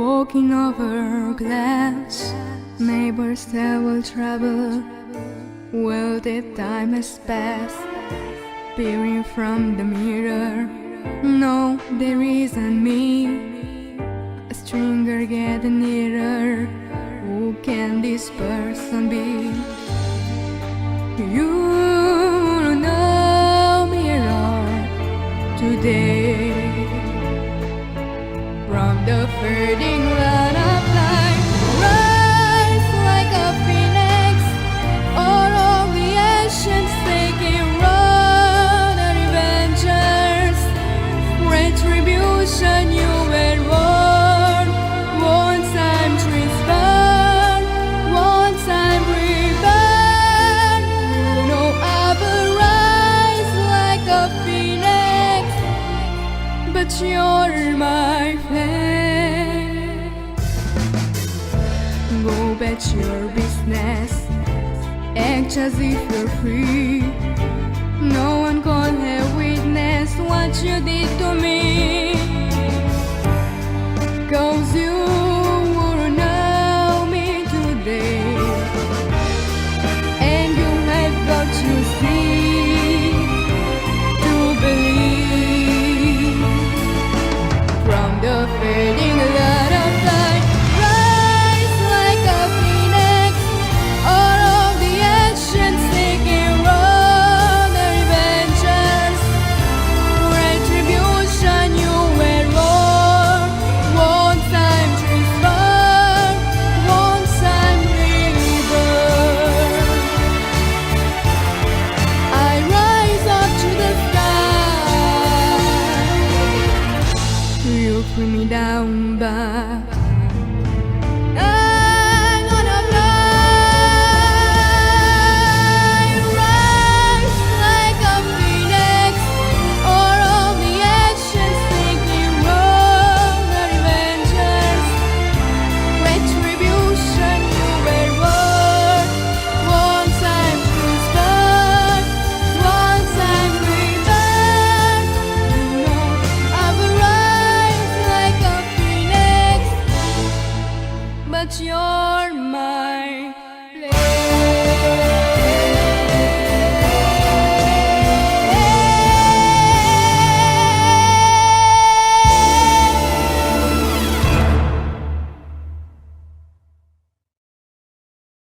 Walking over glass, neighbors that will travel. Well, the time has passed, peering from the mirror. No, there isn't me. A stranger getting nearer. Who can this person be? You know me at all today. From the fading light of light, rise like a phoenix, all of the ancients taking road and revengers. Retribution you were born, one time trees burn, one time reborn. You know I will rise like a phoenix, but you're my flame. Go back your business, act as if you're free. No one can have witnessed what you did to me. 'Cause you wouldn't know me today, and you have got to see to believe. From the fading light of light, rise like a phoenix, all of the ancients taking road and revengers. Retribution you were born, one time trees burn, one time reborn. I rise up to the sky. You bring me down, but I'm gonna fly, rise like a phoenix, all of the ancients taking road and revengers. Retribution you were born, one time trees burn, one time reborn. You know I will rise like a phoenix, but you're mine.